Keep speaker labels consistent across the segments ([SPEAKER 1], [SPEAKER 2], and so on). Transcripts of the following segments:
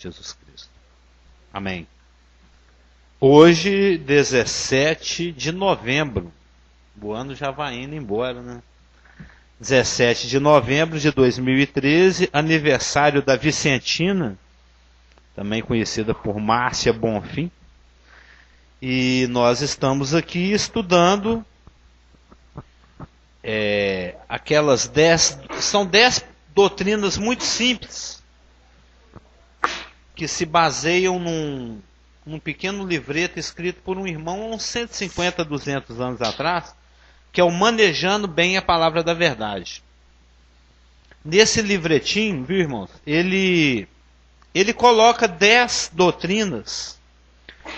[SPEAKER 1] Jesus Cristo. Amém. Hoje, 17 de novembro, o ano já vai indo embora, né? 17 de novembro de 2013, aniversário da Vicentina, também conhecida por Márcia Bonfim. E nós estamos aqui estudando aquelas 10 doutrinas muito simples, que se baseiam num pequeno livreto escrito por um irmão há uns 150, 200 anos atrás, que é o Manejando Bem a Palavra da Verdade. Nesse livretinho, viu, irmãos, ele coloca 10 doutrinas.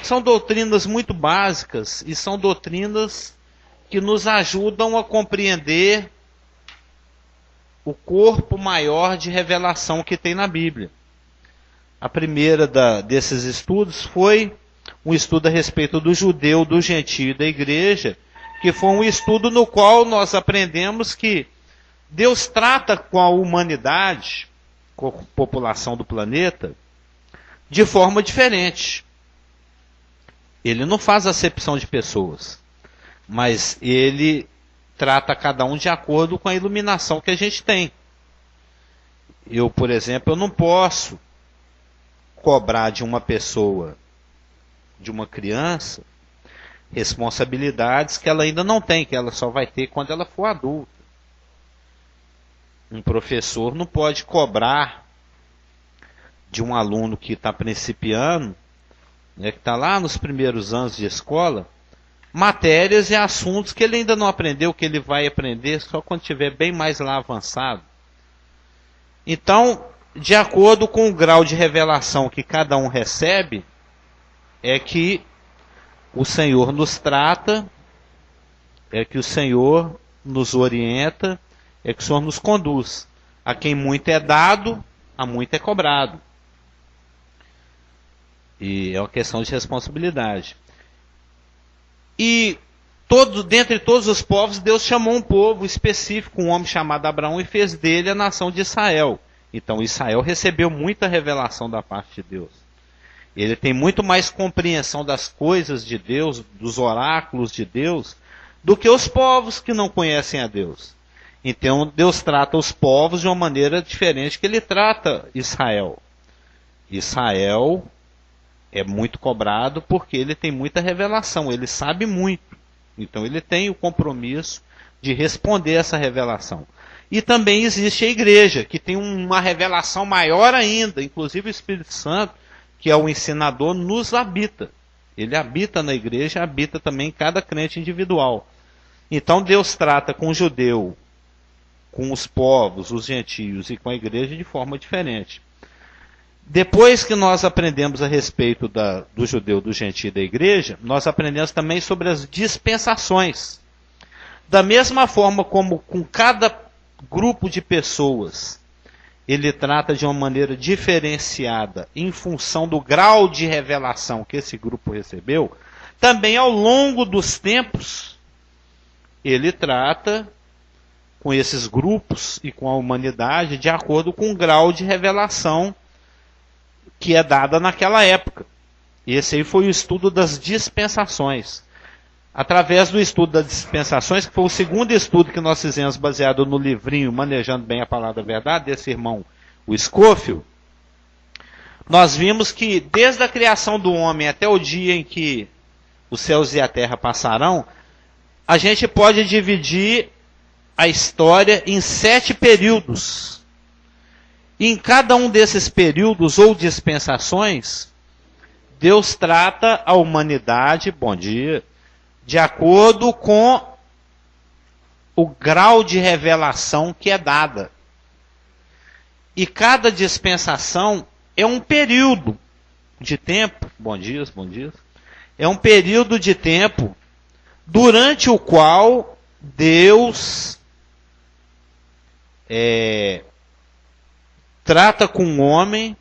[SPEAKER 1] São doutrinas muito básicas e são doutrinas que nos ajudam a compreender o corpo maior de revelação que tem na Bíblia. A primeira desses estudos foi um estudo a respeito do judeu, do gentio e da igreja, que foi um estudo no qual nós aprendemos que Deus trata com a humanidade, com a população do planeta, de forma diferente. Ele não faz acepção de pessoas, mas ele trata cada um de acordo com a iluminação que a gente tem. Eu, por exemplo, eu não posso cobrar de uma pessoa, de uma criança, responsabilidades que ela ainda não tem, que ela só vai ter quando ela for adulta. Um professor não pode cobrar de um aluno que está principiando, que está lá nos primeiros anos de escola, matérias e assuntos que ele ainda não aprendeu, que ele vai aprender só quando estiver bem mais lá avançado. Então, de acordo com o grau de revelação que cada um recebe, é que o Senhor nos trata, é que o Senhor nos orienta, é que o Senhor nos conduz. A quem muito é dado, a muito é cobrado. E é uma questão de responsabilidade. E dentre todos os povos, Deus chamou um povo específico, um homem chamado Abraão, e fez dele a nação de Israel. Então Israel recebeu muita revelação da parte de Deus. Ele tem muito mais compreensão das coisas de Deus, dos oráculos de Deus, do que os povos que não conhecem a Deus. Então Deus trata os povos de uma maneira diferente que ele trata Israel. Israel é muito cobrado porque ele tem muita revelação, ele sabe muito. Então ele tem o compromisso de responder essa revelação. E também existe a igreja, que tem uma revelação maior ainda, inclusive o Espírito Santo, que é o ensinador, nos habita. Ele habita na igreja, habita também em cada crente individual. Então Deus trata com o judeu, com os povos, os gentios e com a igreja de forma diferente. Depois que nós aprendemos a respeito do judeu, do gentio e da igreja, nós aprendemos também sobre as dispensações. Da mesma forma como com cada grupo de pessoas, ele trata de uma maneira diferenciada em função do grau de revelação que esse grupo recebeu, também ao longo dos tempos, ele trata com esses grupos e com a humanidade de acordo com o grau de revelação que é dada naquela época. Esse aí foi o estudo das dispensações. Através do estudo das dispensações, que foi o segundo estudo que nós fizemos baseado no livrinho Manejando Bem a Palavra da Verdade, desse irmão, o Scofield, nós vimos que desde a criação do homem até o dia em que os céus e a terra passarão, a gente pode dividir a história em 7 períodos. E em cada um desses períodos ou dispensações, Deus trata a humanidade, bom dia, de acordo com o grau de revelação que é dada. E cada dispensação é um período de tempo, bom dia, é um período de tempo durante o qual Deus trata com o homem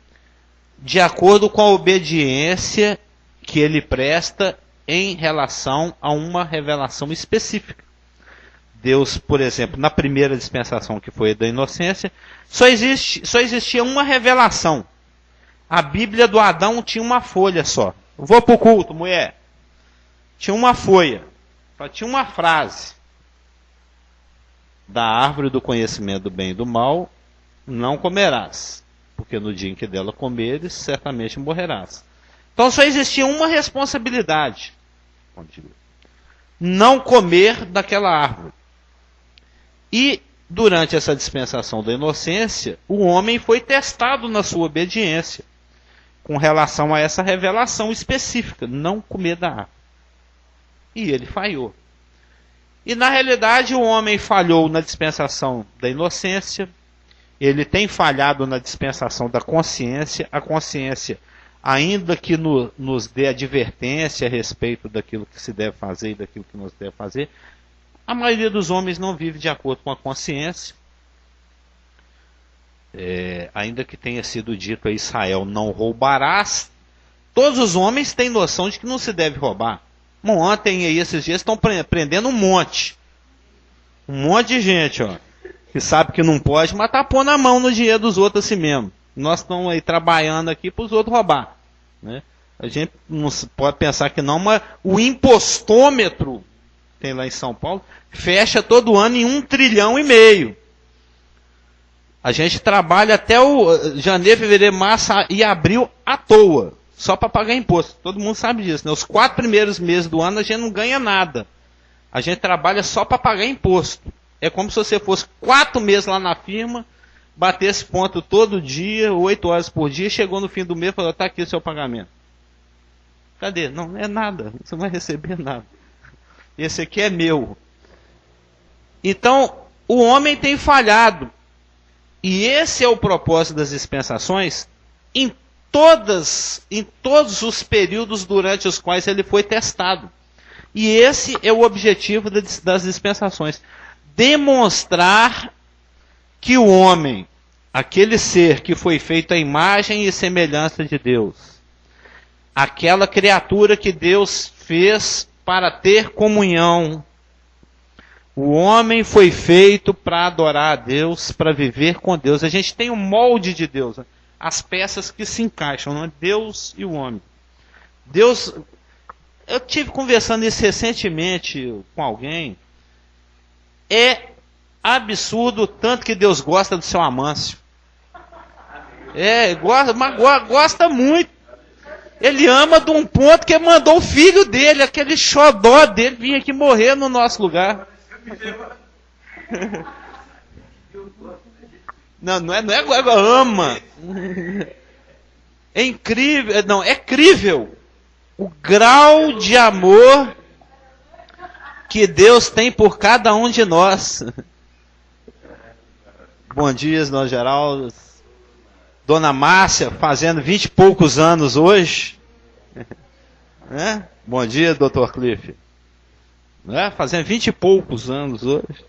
[SPEAKER 1] de acordo com a obediência que ele presta em relação a uma revelação específica. Deus, por exemplo, na primeira dispensação, que foi a da inocência, só existia uma revelação. A Bíblia do Adão tinha uma folha só. Vou pro culto, mulher. Tinha uma folha. Só tinha uma frase. Da árvore do conhecimento do bem e do mal não comerás, porque no dia em que dela comeres, certamente morrerás. Então só existia uma responsabilidade. Não comer daquela árvore. E durante essa dispensação da inocência, o homem foi testado na sua obediência com relação a essa revelação específica, não comer da árvore. E ele falhou. E na realidade o homem falhou na dispensação da inocência, ele tem falhado na dispensação da consciência. A consciência, ainda que nos dê advertência a respeito daquilo que se deve fazer e daquilo que não se deve fazer, a maioria dos homens não vive de acordo com a consciência. Ainda que tenha sido dito a Israel, não roubarás, todos os homens têm noção de que não se deve roubar. Ontem aí, esses dias, estão prendendo um monte de gente, ó, que sabe que não pode, mas tá pondo a mão no dinheiro dos outros assim mesmo. Nós estamos aí trabalhando aqui para os outros roubar, né? A gente não pode pensar que não, mas o impostômetro, tem lá em São Paulo, fecha todo ano em 1,5 trilhão. A gente trabalha até o janeiro, fevereiro, março e abril à toa, só para pagar imposto. Todo mundo sabe disso, né? Os 4 primeiros meses do ano a gente não ganha nada. A gente trabalha só para pagar imposto. É como se você fosse 4 meses lá na firma, batesse ponto todo dia, 8 horas por dia, chegou no fim do mês e falou, tá aqui o seu pagamento. Cadê? Não é nada, você não vai receber nada. Esse aqui é meu. Então, o homem tem falhado. E esse é o propósito das dispensações em todos os períodos durante os quais ele foi testado. E esse é o objetivo das dispensações. Demonstrar que o homem, aquele ser que foi feito à imagem e semelhança de Deus, aquela criatura que Deus fez para ter comunhão, o homem foi feito para adorar a Deus, para viver com Deus. A gente tem o molde de Deus, as peças que se encaixam, não é? Deus e o homem. Deus, eu tive conversando isso recentemente com alguém. É absurdo o tanto que Deus gosta do seu Amâncio. Gosta muito. Ele ama de um ponto que mandou o filho dele, aquele xodó dele, vir aqui morrer no nosso lugar. Não é ama. É incrível, não, é crível o grau de amor que Deus tem por cada um de nós. Bom dia, Dona Geraldo. Dona Márcia, fazendo 20 e poucos anos hoje. Bom dia, Dr. Cliff. Fazendo 20 e poucos anos hoje.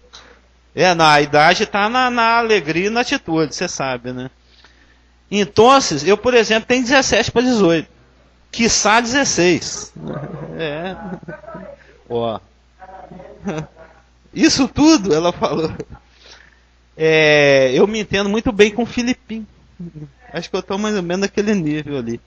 [SPEAKER 1] A idade está na alegria e na atitude, você sabe, né? Então, eu, por exemplo, tenho 17 para 18. Quiçá 16. Ó. Isso tudo, ela falou. Eu me entendo muito bem com o Filipinho. Acho que eu estou mais ou menos naquele nível ali.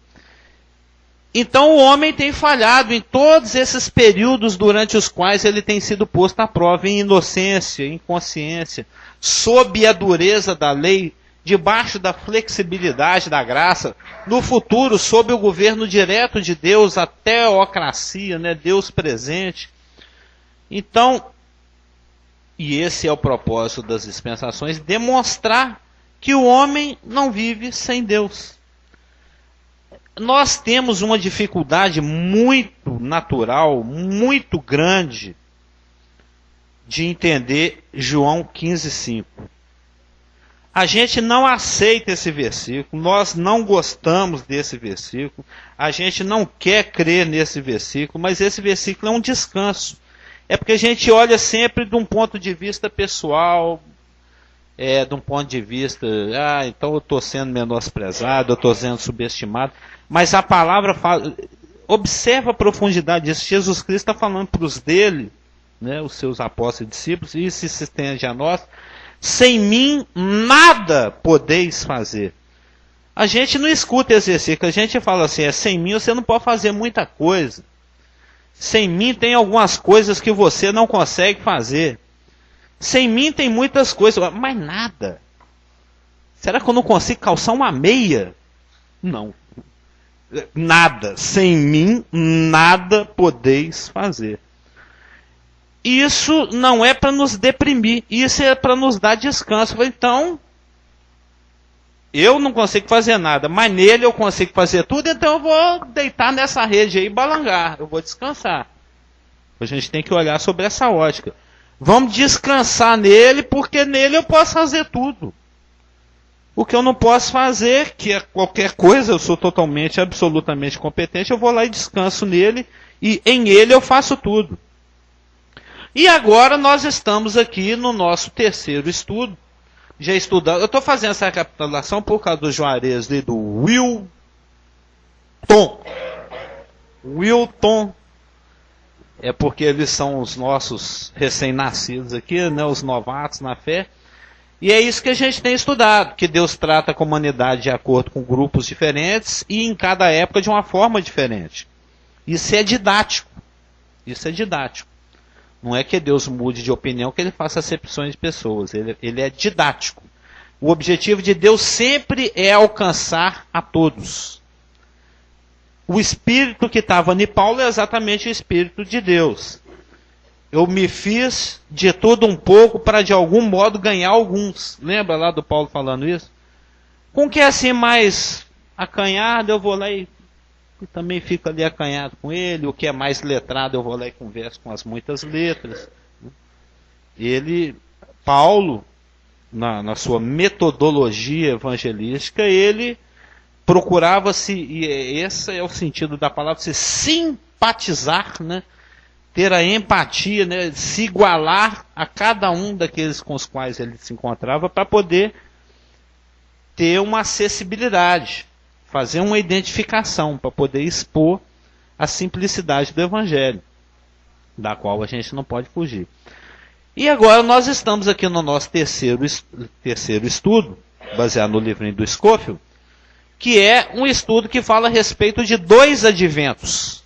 [SPEAKER 1] Então o homem tem falhado em todos esses períodos durante os quais ele tem sido posto à prova em inocência, em consciência, sob a dureza da lei, debaixo da flexibilidade da graça, no futuro sob o governo direto de Deus, a teocracia, né? Deus presente. Então, e esse é o propósito das dispensações, demonstrar que o homem não vive sem Deus. Nós temos uma dificuldade muito natural, muito grande, de entender João 15:5. A gente não aceita esse versículo, nós não gostamos desse versículo, a gente não quer crer nesse versículo, mas esse versículo é um descanso. É porque a gente olha sempre de um ponto de vista pessoal, de um ponto de vista, então eu estou sendo menosprezado, eu estou sendo subestimado. Mas a palavra fala, observa a profundidade disso. Jesus Cristo está falando para os dele, né, os seus apóstolos e discípulos, e isso se estende a nós. Sem mim nada podeis fazer. A gente não escuta esse versículo, a gente fala assim, sem mim você não pode fazer muita coisa. Sem mim tem algumas coisas que você não consegue fazer. Sem mim tem muitas coisas, mas nada. Será que eu não consigo calçar uma meia? Não. Nada. Sem mim, nada podeis fazer. Isso não é para nos deprimir, isso é para nos dar descanso. Então, eu não consigo fazer nada, mas nele eu consigo fazer tudo, então eu vou deitar nessa rede aí e balangar, eu vou descansar. A gente tem que olhar sobre essa ótica. Vamos descansar nele, porque nele eu posso fazer tudo. O que eu não posso fazer, que é qualquer coisa, eu sou totalmente, absolutamente competente, eu vou lá e descanso nele, e em ele eu faço tudo. E agora nós estamos aqui no nosso terceiro estudo, já estudando. Eu estou fazendo essa recapitulação por causa do Juarez e do Wilton. Wilton é porque eles são os nossos recém-nascidos aqui, né, os novatos na fé. E é isso que a gente tem estudado, que Deus trata a comunidade de acordo com grupos diferentes e em cada época de uma forma diferente. Isso é didático. Isso é didático. Não é que Deus mude de opinião, que ele faça acepções de pessoas. Ele é didático. O objetivo de Deus sempre é alcançar a todos. O espírito que estava em Paulo é exatamente o espírito de Deus. Eu me fiz de tudo um pouco para de algum modo ganhar alguns. Lembra lá do Paulo falando isso? Com que é assim mais acanhado, eu vou lá e também fico ali acanhado com ele. O que é mais letrado, eu vou lá e converso com as muitas letras. Paulo, na sua metodologia evangelística, ele procurava e esse é o sentido da palavra, se simpatizar, né? Ter a empatia, né? Se igualar a cada um daqueles com os quais ele se encontrava, para poder ter uma acessibilidade, fazer uma identificação, para poder expor a simplicidade do Evangelho, da qual a gente não pode fugir. E agora nós estamos aqui no nosso terceiro estudo, baseado no livrinho do Scofield, que é um estudo que fala a respeito de dois adventos,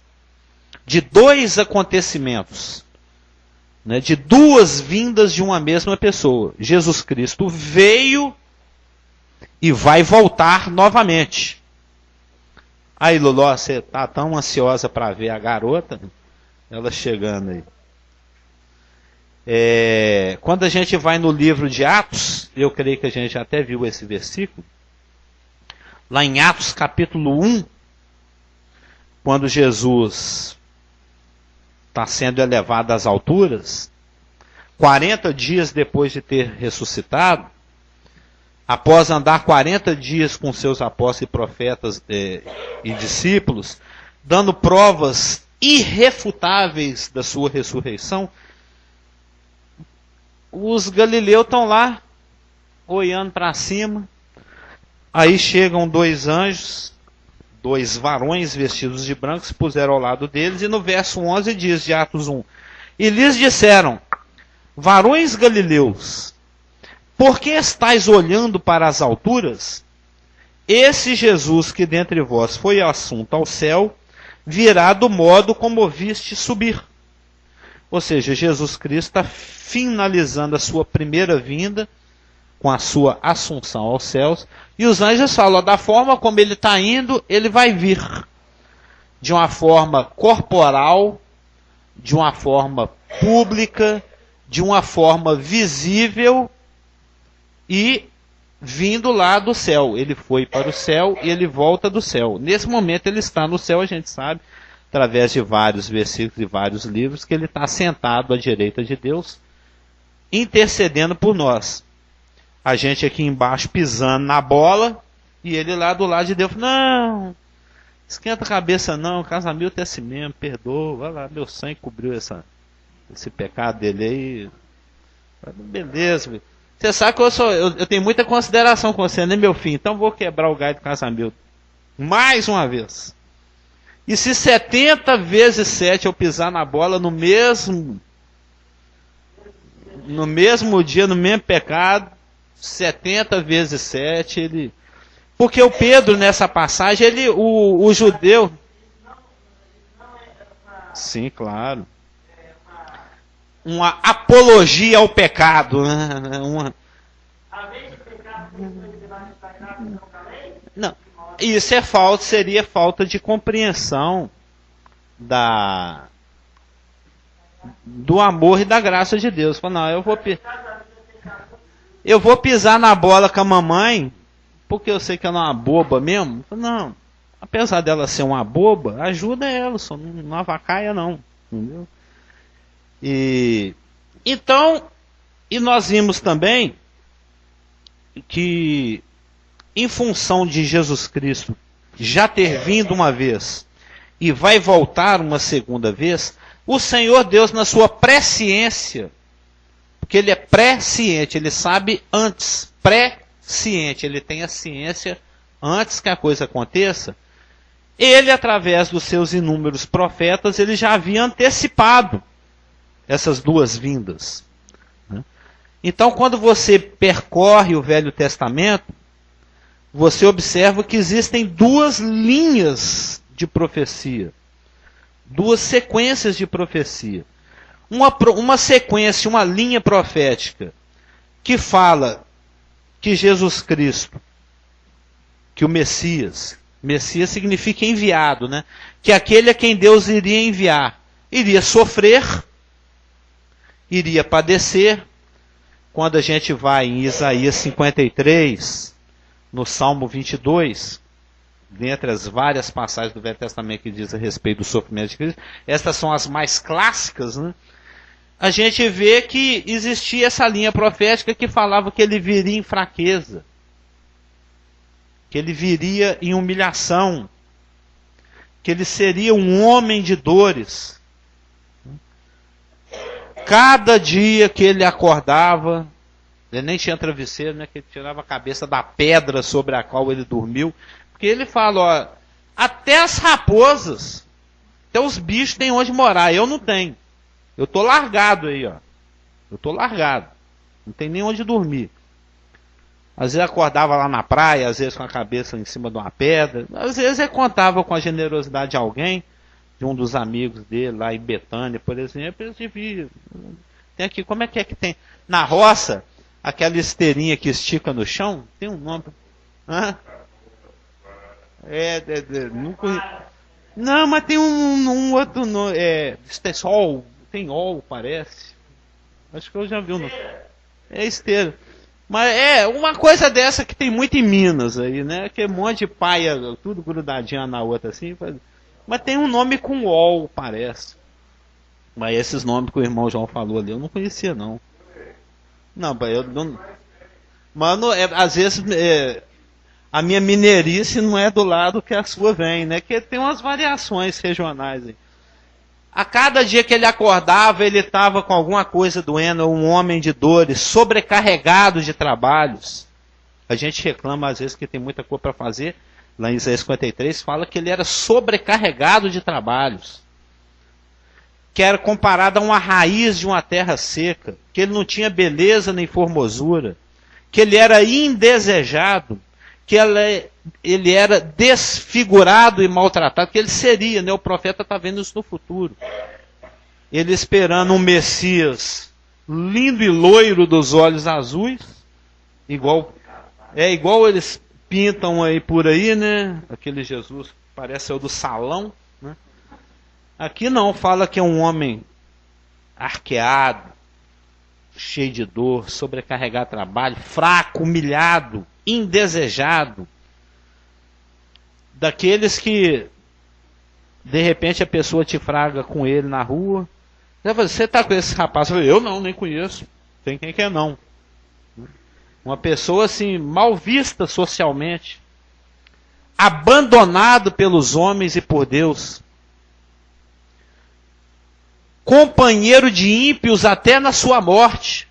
[SPEAKER 1] de dois acontecimentos, né, de duas vindas de uma mesma pessoa. Jesus Cristo veio e vai voltar novamente. Aí, Luló, você está tão ansiosa para ver a garota? Ela chegando aí. Quando a gente vai no livro de Atos, eu creio que a gente até viu esse versículo, lá em Atos capítulo 1, quando Jesus está sendo elevado às alturas, 40 dias depois de ter ressuscitado, após andar 40 dias com seus apóstolos e profetas e discípulos, dando provas irrefutáveis da sua ressurreição, os galileus estão lá, olhando para cima. Aí chegam dois anjos, dois varões vestidos de branco, se puseram ao lado deles, e no verso 11 diz, de Atos 1, e lhes disseram, varões galileus, por que estáis olhando para as alturas? Esse Jesus que dentre vós foi assunto ao céu, virá do modo como o viste subir. Ou seja, Jesus Cristo está finalizando a sua primeira vinda, com a sua assunção aos céus, e os anjos falam, da forma como ele está indo, ele vai vir. De uma forma corporal, de uma forma pública, de uma forma visível, e vindo lá do céu. Ele foi para o céu e ele volta do céu. Nesse momento ele está no céu, a gente sabe, através de vários versículos e vários livros, que ele está sentado à direita de Deus, intercedendo por nós. A gente aqui embaixo pisando na bola, e ele lá do lado de Deus, não, esquenta a cabeça não, o casamento é assim mesmo, perdoa, vai lá, meu sangue cobriu esse pecado dele aí, beleza, você sabe que eu tenho muita consideração com você, né, meu filho, então vou quebrar o galho do casamento, mais uma vez. E se 70 vezes 7 eu pisar na bola no mesmo dia, no mesmo pecado, 70 vezes 7, ele Porque o Pedro, nessa passagem, o judeu... Sim, claro. Uma apologia ao pecado. Né? Não, isso é falta, seria falta de compreensão do amor e da graça de Deus. Fala, não, eu vou pisar na bola com a mamãe, porque eu sei que ela é uma boba mesmo. Fala, não, apesar dela ser uma boba, ajuda ela, só não avacaia não. Entendeu? Então, nós vimos também que, em função de Jesus Cristo já ter vindo uma vez e vai voltar uma segunda vez, o Senhor Deus, na sua presciência, porque Ele é presciente, Ele sabe antes, presciente, Ele tem a ciência antes que a coisa aconteça, Ele, através dos seus inúmeros profetas, Ele já havia antecipado essas duas vindas. Então, quando você percorre o Velho Testamento, você observa que existem duas linhas de profecia, duas sequências de profecia. Uma sequência, uma linha profética, que fala que Jesus Cristo, que o Messias significa enviado, né? Que aquele a quem Deus iria enviar, iria sofrer, iria padecer. Quando a gente vai em Isaías 53, no Salmo 22, dentre as várias passagens do Velho Testamento que diz a respeito do sofrimento de Cristo, estas são as mais clássicas, né? A gente vê que existia essa linha profética que falava que ele viria em fraqueza, que ele viria em humilhação, que ele seria um homem de dores. Cada dia que ele acordava, ele nem tinha travesseiro, né, que ele tirava a cabeça da pedra sobre a qual ele dormiu, porque ele fala, ó, até as raposas, até os bichos têm onde morar, eu não tenho. Eu estou largado aí, ó. Eu estou largado. Não tem nem onde dormir. Às vezes acordava lá na praia, às vezes com a cabeça em cima de uma pedra, às vezes ele contava com a generosidade de alguém, de um dos amigos dele, lá em Betânia, por exemplo, eles deviam. Tem aqui, como é que tem? Na roça, aquela esteirinha que estica no chão, tem um nome. Hã? Não, mas tem um outro nome. Sol, tem ol, parece. Acho que eu já vi o nome. É esteira. Mas é uma coisa dessa que tem muito em Minas aí, né? Que é um monte de paia, tudo grudadinho na outra assim. Mas tem um nome com ol, parece. Mas esses nomes que o irmão João falou ali, eu não conhecia, não. Não, eu não... Mano, às vezes a minha mineirice não é do lado que a sua vem, né? Que tem umas variações regionais aí. A cada dia que ele acordava, ele estava com alguma coisa doendo, um homem de dores, sobrecarregado de trabalhos. A gente reclama às vezes que tem muita coisa para fazer. Lá em Isaías 53 fala que ele era sobrecarregado de trabalhos. Que era comparado a uma raiz de uma terra seca. Que ele não tinha beleza nem formosura. Que ele era indesejado. Que ele era desfigurado e maltratado. Que ele seria, né? O profeta está vendo isso no futuro. Ele esperando um Messias lindo e loiro dos olhos azuis. Igual eles pintam aí por aí, né? Aquele Jesus parece o do salão, né? Aqui não, fala que é um homem arqueado, cheio de dor, sobrecarregado de trabalho, fraco, humilhado, indesejado. Daqueles que de repente a pessoa te fraga com ele na rua. Você está com esse rapaz? Eu não, nem conheço. Tem quem quer não. Uma pessoa assim, mal vista socialmente, abandonado pelos homens e por Deus, companheiro de ímpios até na sua morte.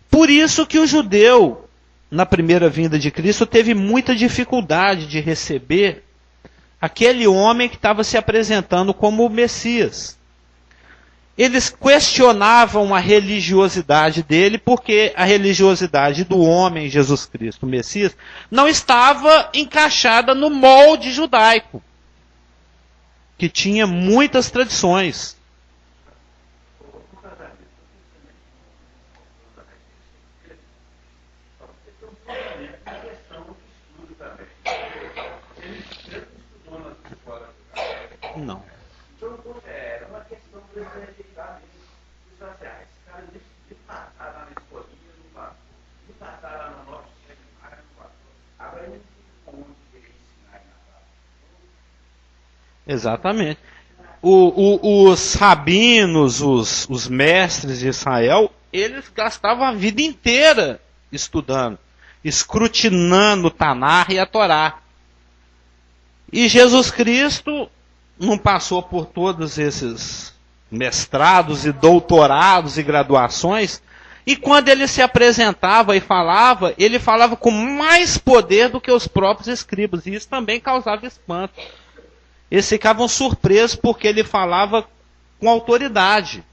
[SPEAKER 1] Por isso que o judeu, na primeira vinda de Cristo, teve muita dificuldade de receber aquele homem que estava se apresentando como o Messias. Eles questionavam a religiosidade dele, porque a religiosidade do homem, Jesus Cristo, o Messias, não estava encaixada no molde judaico, que tinha muitas tradições. Não. Exatamente. Os rabinos, os mestres de Israel, eles gastavam a vida inteira estudando, escrutinando o Tanar e a Torá. E Jesus Cristo não passou por todos esses mestrados e doutorados e graduações, e quando ele se apresentava e falava, ele falava com mais poder do que os próprios escribas, e isso também causava espanto. Eles ficavam surpresos porque ele falava com autoridade.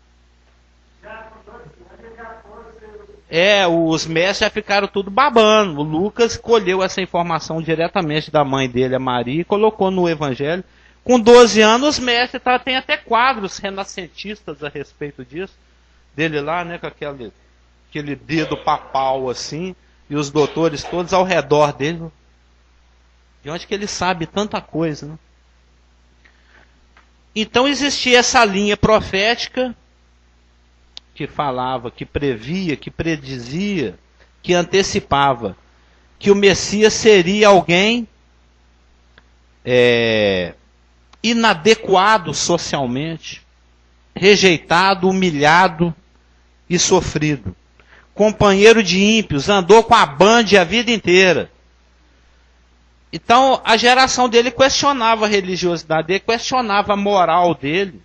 [SPEAKER 1] Os mestres já ficaram tudo babando. O Lucas colheu essa informação diretamente da mãe dele, a Maria, e colocou no Evangelho. Com 12 anos, os mestres tem até quadros renascentistas a respeito disso. Dele lá, né, com aquele dedo papal assim, e os doutores todos ao redor dele. De onde que ele sabe tanta coisa, né? Então existia essa linha profética que falava, que previa, que predizia, que antecipava que o Messias seria alguém inadequado socialmente, rejeitado, humilhado e sofrido. Companheiro de ímpios, andou com a bande a vida inteira. Então, a geração dele questionava a religiosidade dele, questionava a moral dele.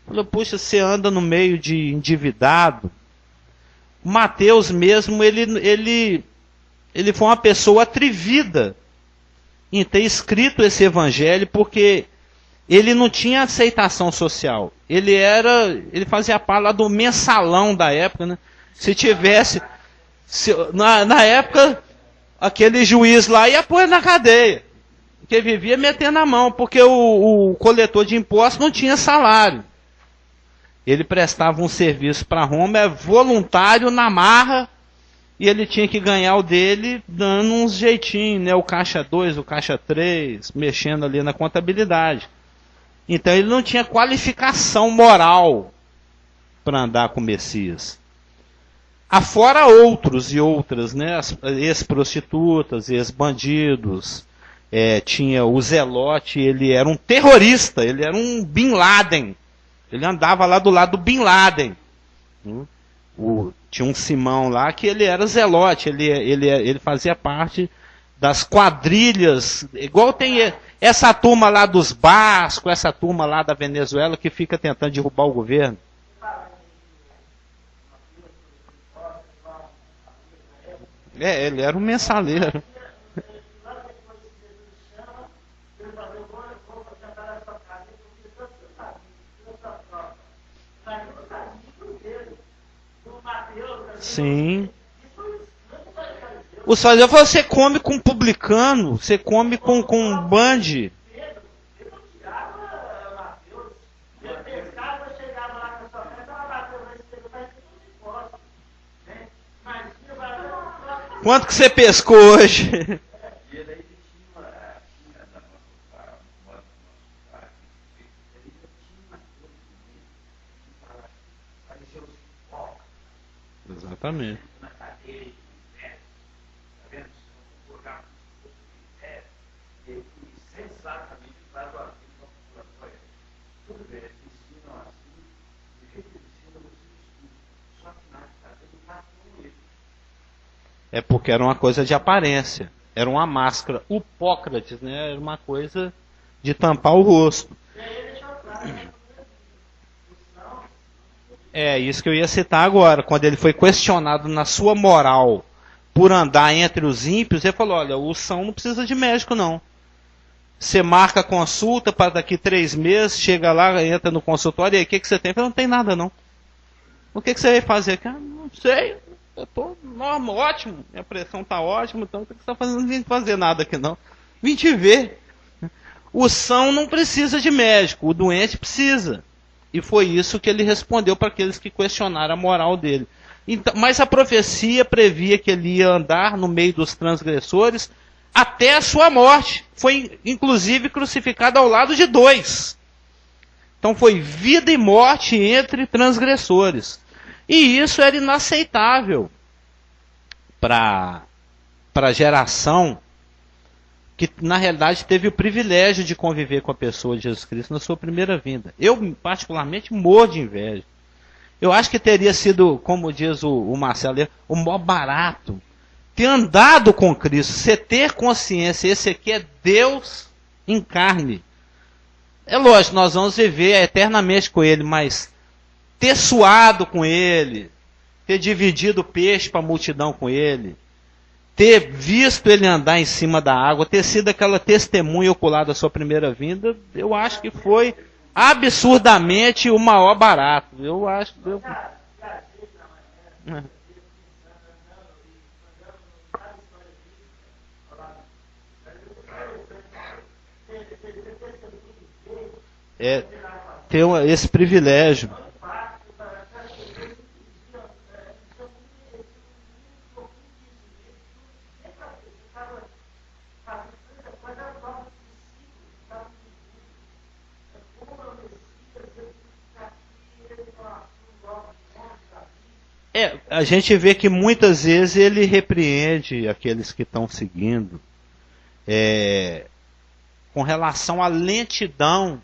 [SPEAKER 1] Falou, puxa, você anda no meio de endividado. Mateus mesmo, ele foi uma pessoa atrevida em ter escrito esse evangelho, porque ele não tinha aceitação social. Ele fazia parte lá do mensalão da época, né? Se tivesse, na época, aquele juiz lá ia pôr na cadeia, porque vivia metendo a mão, porque o coletor de impostos não tinha salário. Ele prestava um serviço para Roma, voluntário na marra, e ele tinha que ganhar o dele dando uns jeitinhos, né? O caixa 2, o caixa 3, mexendo ali na contabilidade. Então ele não tinha qualificação moral para andar com o Messias. Afora outros e outras, né? Ex-prostitutas, ex-bandidos. Tinha o Zelote, ele era um terrorista, ele era um Bin Laden. Ele andava lá do lado do Bin Laden. Tinha um Simão lá que ele era Zelote, ele fazia parte das quadrilhas, igual tem essa turma lá dos Bascos, essa turma lá da Venezuela que fica tentando derrubar o governo. Ele era um mensaleiro. Sim. Os fariseus falaram, você come com publicano, você come com bande. Quanto que você pescou hoje? Exatamente. É porque era uma coisa de aparência. Era uma máscara. O Hipócrates, né? Era uma coisa de tampar o rosto. É isso que eu ia citar agora. Quando ele foi questionado na sua moral por andar entre os ímpios, ele falou, olha, o são não precisa de médico não. Você marca a consulta para daqui 3 meses, chega lá, entra no consultório, e aí o que você tem? Eu falo, não tem nada não. O que você vai fazer? Não sei, eu estou ótimo, minha pressão está ótima, então o que você está fazendo? Não vim fazer nada aqui não. Vim te ver. O são não precisa de médico, o doente precisa. E foi isso que ele respondeu para aqueles que questionaram a moral dele. Então, mas a profecia previa que ele ia andar no meio dos transgressores até a sua morte. Foi inclusive crucificado ao lado de 2. Então foi vida e morte entre transgressores. E isso era inaceitável para a geração que na realidade teve o privilégio de conviver com a pessoa de Jesus Cristo na sua primeira vinda. Eu particularmente morro de inveja. Eu acho que teria sido, como diz o Marcelo, o maior barato ter andado com Cristo, você ter consciência, esse aqui é Deus em carne. É lógico, nós vamos viver eternamente com Ele, mas ter suado com Ele, ter dividido o peixe para a multidão com Ele, ter visto Ele andar em cima da água, ter sido aquela testemunha ocular da sua primeira vinda, eu acho que foi absurdamente o maior barato. Eu acho. Ter esse privilégio. A gente vê que muitas vezes ele repreende aqueles que estão seguindo com relação à lentidão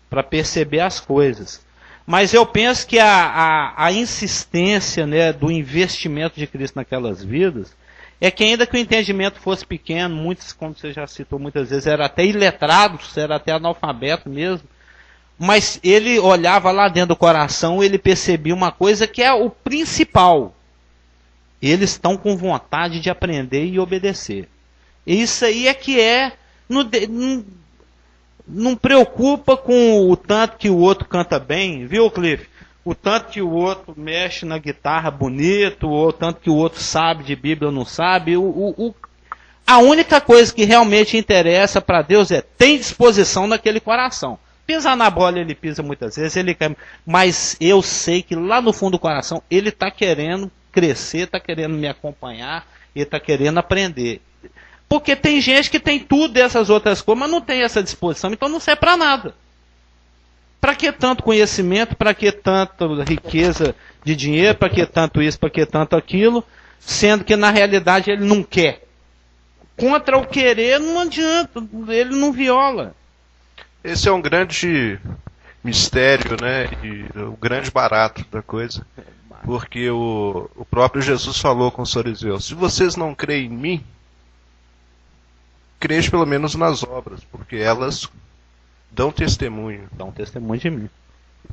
[SPEAKER 1] para perceber as coisas. Mas eu penso que a insistência, né, do investimento de Cristo naquelas vidas é que ainda que o entendimento fosse pequeno, muitos, como você já citou muitas vezes, eram até iletrados, era até analfabeto mesmo, mas ele olhava lá dentro do coração, ele percebia uma coisa que é o principal. Eles estão com vontade de aprender e obedecer. E isso aí é que não preocupa com o tanto que o outro canta bem, viu, Cliff? O tanto que o outro mexe na guitarra bonito, ou o tanto que o outro sabe de Bíblia ou não sabe. A única coisa que realmente interessa para Deus é tem disposição naquele coração. Pisar na bola ele pisa muitas vezes, mas eu sei que lá no fundo do coração ele está querendo crescer, está querendo me acompanhar, ele está querendo aprender. Porque tem gente que tem tudo dessas outras coisas, mas não tem essa disposição, então não serve para nada. Para que tanto conhecimento, para que tanta riqueza de dinheiro, para que tanto isso, para que tanto aquilo, sendo que na realidade ele não quer. Contra o querer não adianta, ele não viola.
[SPEAKER 2] Esse é um grande mistério, né? E o grande barato da coisa. Porque o próprio Jesus falou com os fariseus: se vocês não creem em mim, creia pelo menos nas obras, porque elas dão testemunho.
[SPEAKER 1] Dão testemunho de mim.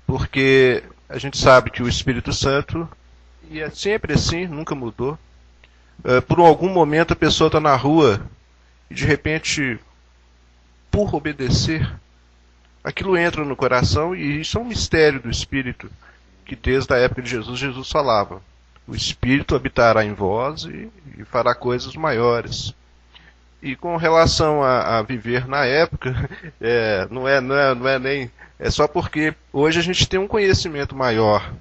[SPEAKER 2] Porque a gente sabe que o Espírito Santo, e é sempre assim, nunca mudou. Por algum momento a pessoa está na rua e de repente, por obedecer, aquilo entra no coração, e isso é um mistério do Espírito, que desde a época de Jesus falava: o Espírito habitará em vós e fará coisas maiores. E com relação a viver na época, não é nem... É só porque hoje a gente tem um conhecimento maior.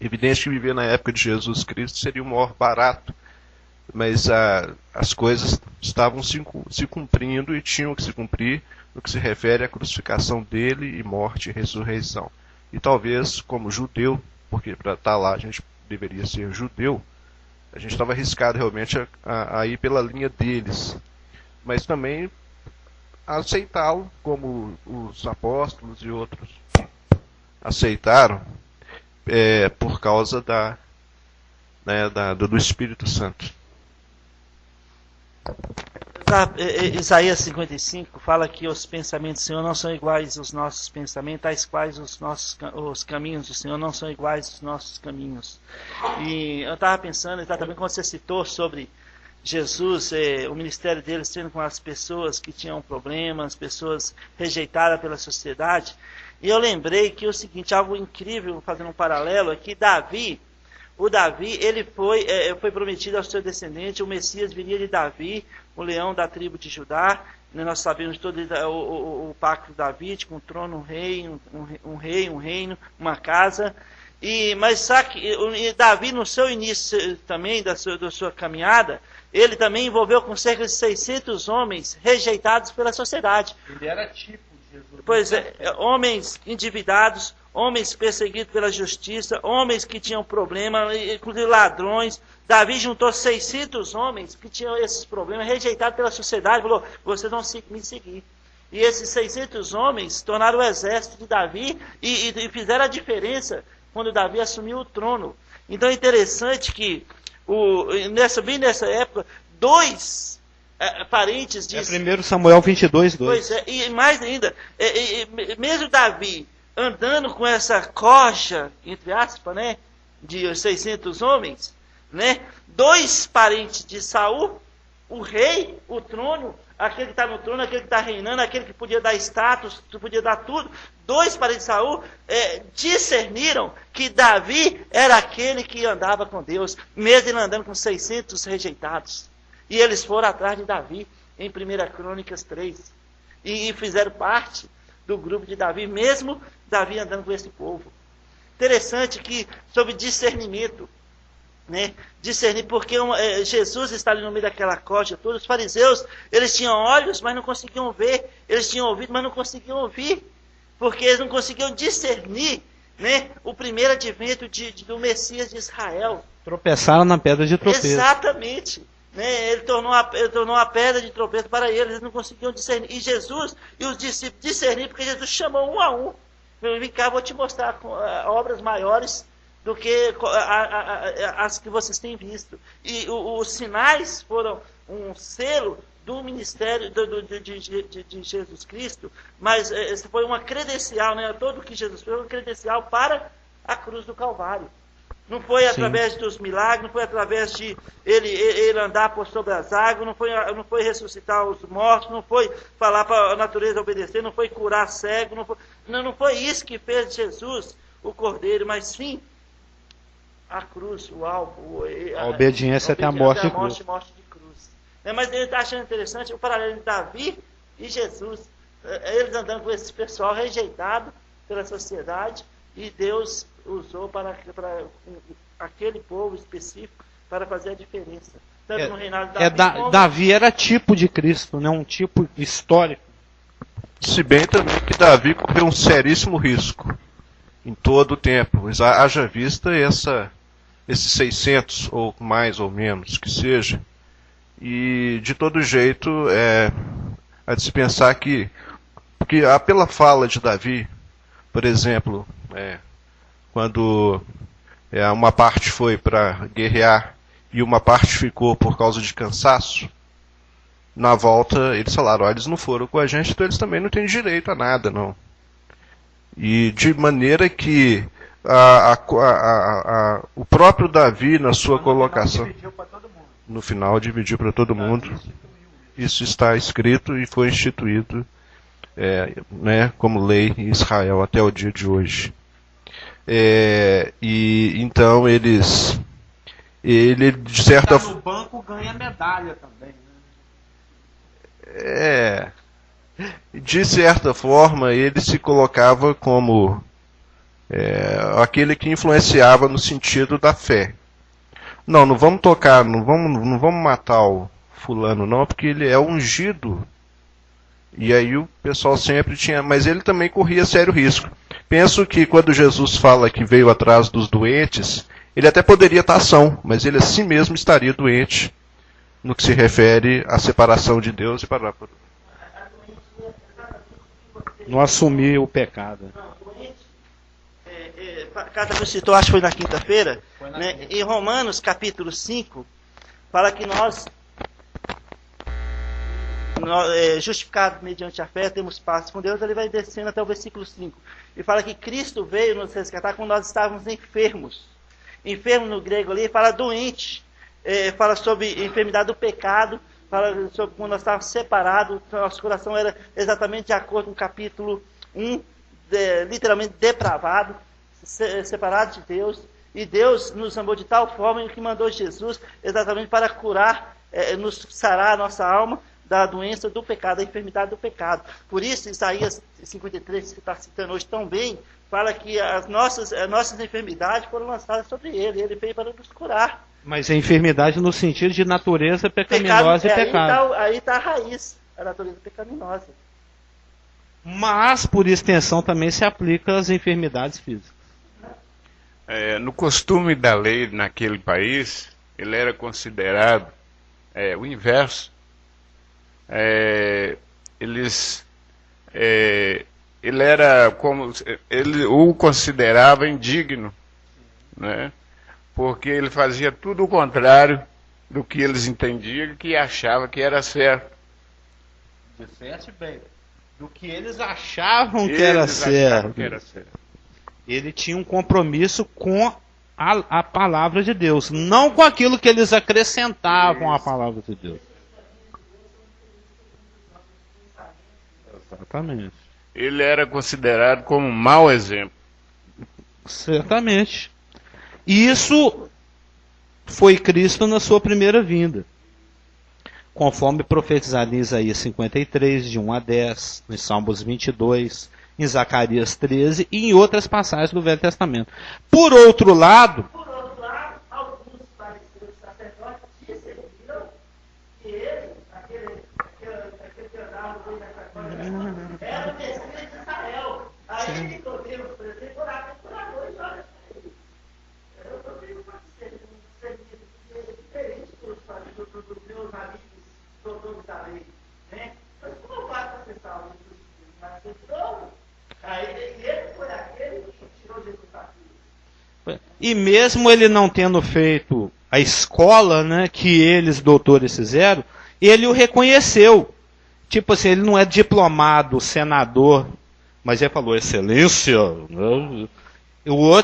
[SPEAKER 2] Evidente que viver na época de Jesus Cristo seria o maior barato, mas as coisas estavam se cumprindo e tinham que se cumprir no que se refere à crucificação dele, e morte e ressurreição. E talvez, como judeu, porque para estar lá a gente deveria ser judeu, a gente estava arriscado realmente a ir pela linha deles, mas também aceitá-lo, como os apóstolos e outros aceitaram, por causa do Espírito Santo.
[SPEAKER 3] Isaías 55 fala que os pensamentos do Senhor não são iguais aos nossos pensamentos, tais quais os caminhos do Senhor não são iguais aos nossos caminhos. E eu estava pensando, exatamente quando você citou sobre Jesus, o ministério dele sendo com as pessoas que tinham problemas, pessoas rejeitadas pela sociedade. E eu lembrei que o seguinte, algo incrível, fazendo um paralelo, é que o Davi, ele foi prometido ao seu descendente, o Messias viria de Davi, o leão da tribo de Judá. Nós sabemos todo o pacto de Davi, com um trono, um reino, uma casa. Mas sabe que Davi, no seu início também da sua caminhada, ele também envolveu com cerca de 600 homens rejeitados pela sociedade.
[SPEAKER 1] Ele era tipo de Jesus.
[SPEAKER 3] Pois é, homens endividados, homens perseguidos pela justiça, homens que tinham problemas, inclusive ladrões. Davi juntou 600 homens que tinham esses problemas, rejeitados pela sociedade, falou, vocês vão me seguir. E esses 600 homens tornaram o exército de Davi e fizeram a diferença quando Davi assumiu o trono. Então é interessante que, bem nessa época, 2 parentes de...
[SPEAKER 1] 1 Samuel 22, 2.
[SPEAKER 3] Pois é, e mais ainda, mesmo Davi andando com essa corja, entre aspas, né, de 600 homens, né, 2 parentes de Saul, o rei, o trono, aquele que está no trono, aquele que está reinando, aquele que podia dar status, que podia dar tudo, 2 parentes de Saul discerniram que Davi era aquele que andava com Deus, mesmo ele andando com 600 rejeitados. E eles foram atrás de Davi em 1 Crônicas 3. E fizeram parte do grupo de Davi, mesmo Davi andando com esse povo. Interessante que, sobre discernimento, né? Discernir, porque Jesus está ali no meio daquela corja toda. Os fariseus, eles tinham olhos, mas não conseguiam ver. Eles tinham ouvido, mas não conseguiam ouvir. Porque eles não conseguiam discernir, né, o primeiro advento do Messias de Israel.
[SPEAKER 1] Tropeçaram na pedra de tropeço.
[SPEAKER 3] Exatamente. Né? Ele tornou a pedra de tropeço para eles não conseguiam discernir. E Jesus e os discípulos discerniram, porque Jesus chamou um a um. Vem cá, vou te mostrar obras maiores do que as que vocês têm visto. E os sinais foram um selo do ministério de Jesus Cristo, mas essa foi uma credencial, né? Todo o que Jesus fez foi uma credencial para a cruz do Calvário. Não foi através dos milagres, não foi através de ele andar por sobre as águas, não foi ressuscitar os mortos, não foi falar para a natureza obedecer, não foi curar cego, não foi isso que fez Jesus, o Cordeiro, mas sim a cruz, o alvo.
[SPEAKER 1] A obediência até a morte de cruz.
[SPEAKER 3] Morte de cruz. Mas ele está achando interessante o paralelo entre Davi e Jesus. Eles andando com esse pessoal rejeitado pela sociedade, e Deus usou para aquele povo específico para fazer a diferença. Tanto no reinado de Davi,
[SPEAKER 1] Davi era tipo de Cristo, né? Um tipo histórico.
[SPEAKER 2] Se bem também que Davi correu um seríssimo risco em todo o tempo. Haja vista esses 600, ou mais ou menos, que seja. E, de todo jeito, a de se pensar que pela fala de Davi, por exemplo, quando uma parte foi para guerrear e uma parte ficou por causa de cansaço, na volta eles falaram, eles não foram com a gente, então eles também não têm direito a nada, não. E de maneira que o próprio Davi, na sua colocação, no final dividiu para todo mundo. Isso está escrito e foi instituído como lei em Israel até o dia de hoje. E então ele de certa
[SPEAKER 1] forma no banco ganha medalha também,
[SPEAKER 2] né? De certa forma ele se colocava como aquele que influenciava no sentido da fé. Não vamos tocar, não vamos matar o fulano não, porque ele é ungido. E aí o pessoal sempre tinha, mas ele também corria sério risco. Penso que quando Jesus fala que veio atrás dos doentes, ele até poderia estar são, mas ele assim mesmo estaria doente no que se refere à separação de Deus e para
[SPEAKER 1] não assumir o pecado.
[SPEAKER 3] Cada vez citou, acho que foi na quinta-feira, né? Em Romanos capítulo 5, fala que nós justificados mediante a fé, temos paz com Deus. Ele vai descendo até o versículo 5. E fala que Cristo veio nos resgatar quando nós estávamos enfermos. Enfermo no grego ali, fala doente. fala sobre enfermidade do pecado, fala sobre quando nós estávamos separados, nosso coração era exatamente de acordo com o capítulo 1, literalmente depravado, separado de Deus. E Deus nos amou de tal forma que mandou Jesus exatamente para curar, nos sarar a nossa alma da doença do pecado, da enfermidade do pecado. Por isso, Isaías 53, que está citando hoje tão bem, fala que as nossas enfermidades foram lançadas sobre ele. Ele veio para nos curar.
[SPEAKER 1] Mas a enfermidade no sentido de natureza pecaminosa e pecado.
[SPEAKER 3] Aí está a raiz, a natureza pecaminosa.
[SPEAKER 1] Mas, por extensão, também se aplica às enfermidades físicas.
[SPEAKER 4] No costume da lei naquele país, ele era considerado o inverso. Ele era como ele o considerava indigno, né? Porque ele fazia tudo o contrário do que eles entendiam, que achava que era certo.
[SPEAKER 1] Disseste bem. Do que eles achavam que era certo. Ele tinha um compromisso com a palavra de Deus, não com aquilo que eles acrescentavam à palavra de Deus. Exatamente.
[SPEAKER 4] Ele era considerado como um mau exemplo.
[SPEAKER 1] Certamente. Isso foi Cristo na sua primeira vinda. Conforme profetizado em Isaías 53, de 1 a 10, em Salmos 22, em Zacarias 13 e em outras passagens do Velho Testamento. Por outro lado,
[SPEAKER 3] alguns fariseus sacerdotes disseram que ele, aquele que andava no meio da coisa, era o Messias de Israel. Aí Nicodemo, por exemplo, orava por amor e olha para ele. Eu não tenho mais servido diferente dos meus amigos doutores da lei, né? Mas como eu faço para ser salvo? Mas então, aí ele foi aquele que tirou Jesus da vida.
[SPEAKER 1] E mesmo ele não tendo feito a escola, né, que eles, doutores, fizeram, ele o reconheceu. Tipo assim, ele não é diplomado, senador, mas ele falou, excelência.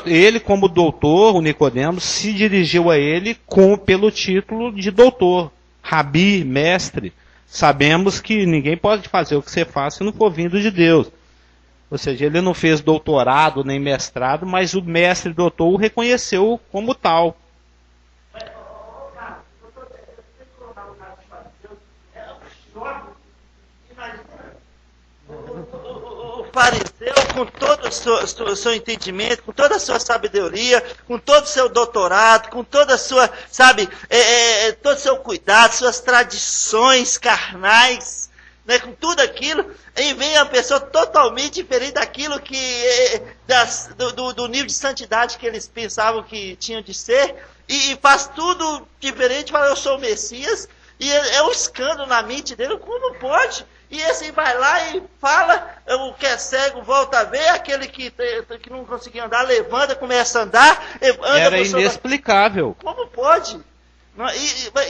[SPEAKER 1] Ele, como doutor, o Nicodemos, se dirigiu a ele pelo título de doutor, rabi, mestre. Sabemos que ninguém pode fazer o que você faz se não for vindo de Deus. Ou seja, ele não fez doutorado nem mestrado, mas o mestre doutor o reconheceu como tal.
[SPEAKER 3] O fariseu, com todo o seu entendimento, com toda a sua sabedoria, com todo o seu doutorado, com toda a sua, todo o seu cuidado, suas tradições carnais, né, com tudo aquilo, aí vem a pessoa totalmente diferente daquilo do nível de santidade que eles pensavam que tinham de ser, e faz tudo diferente, fala, eu sou o Messias, e é um escândalo na mente dele, como pode? E esse vai lá e fala, o que é cego volta a ver, aquele que não conseguia andar, levanta, começa a andar, anda.
[SPEAKER 1] Era inexplicável.
[SPEAKER 3] Como pode?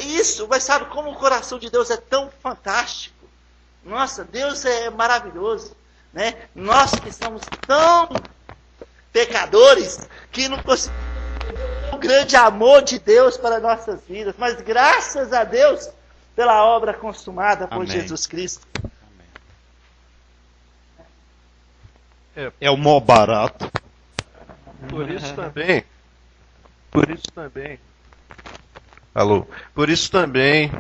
[SPEAKER 3] Isso, mas sabe como o coração de Deus é tão fantástico? Nossa, Deus é maravilhoso, né? Nós que somos tão pecadores, que não conseguimos o grande amor de Deus para nossas vidas, mas graças a Deus pela obra consumada por Jesus Cristo.
[SPEAKER 1] É o mó barato.
[SPEAKER 2] Por isso também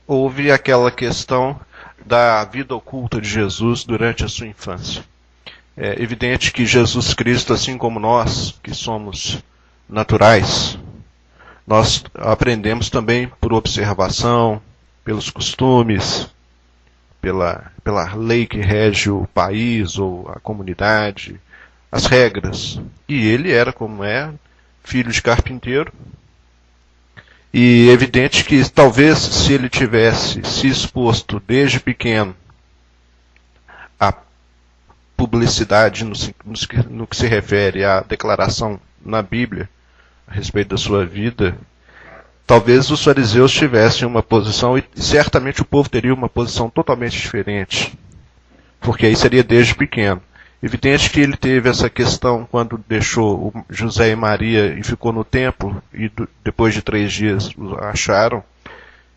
[SPEAKER 2] houve aquela questão da vida oculta de Jesus durante a sua infância. É evidente que Jesus Cristo, assim como nós, que somos naturais, nós aprendemos também por observação, pelos costumes, pela lei que rege o país ou a comunidade, as regras. E ele era, como é, filho de carpinteiro. E é evidente que talvez se ele tivesse se exposto desde pequeno à publicidade no que se refere à declaração na Bíblia a respeito da sua vida, talvez os fariseus tivessem uma posição, e certamente o povo teria uma posição totalmente diferente, porque aí seria desde pequeno. Evidente que ele teve essa questão quando deixou José e Maria e ficou no templo, e depois de 3 dias o acharam,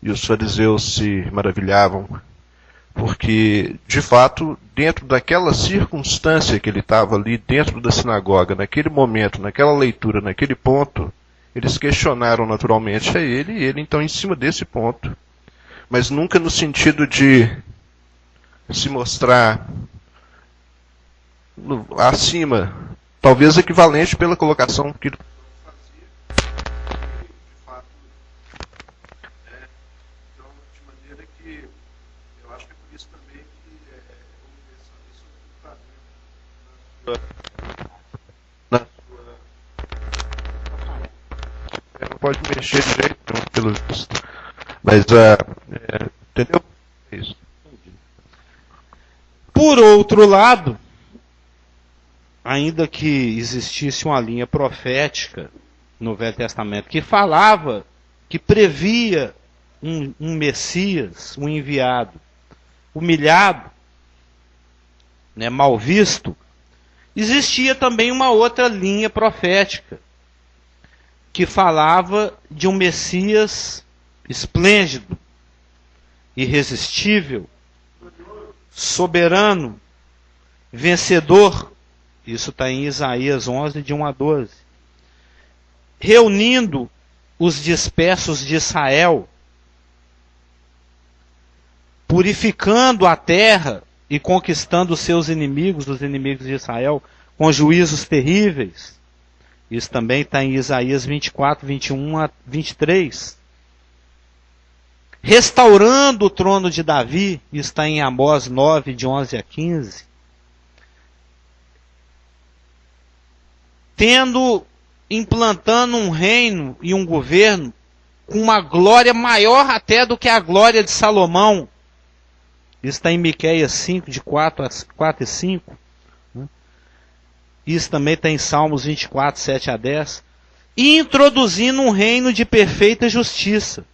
[SPEAKER 2] e os fariseus se maravilhavam, porque, de fato, dentro daquela circunstância que ele estava ali, dentro da sinagoga, naquele momento, naquela leitura, naquele ponto, eles questionaram naturalmente a ele, e ele então em cima desse ponto, mas nunca no sentido de se mostrar acima, talvez equivalente pela colocação que ele fazia, de fato, então, de maneira que eu acho que é por isso também que isso está na sua não pode mexer de jeito nenhum, pelo visto, mas entendeu? É isso.
[SPEAKER 1] Por outro lado, ainda que existisse uma linha profética no Velho Testamento que falava, que previa um Messias, um enviado, humilhado, né, mal visto, existia também uma outra linha profética que falava de um Messias esplêndido, irresistível, soberano, vencedor. Isso está em Isaías 11, de 1 a 12. Reunindo os dispersos de Israel, purificando a terra e conquistando os seus inimigos, os inimigos de Israel, com juízos terríveis. Isso também está em Isaías 24, 21 a 23. Restaurando o trono de Davi, isso está em Amós 9, de 11 a 15. Implantando um reino e um governo com uma glória maior até do que a glória de Salomão. Isso está em Miqueias 5, de 4 e 5. Isso também está em Salmos 24, 7 a 10. E introduzindo um reino de perfeita justiça.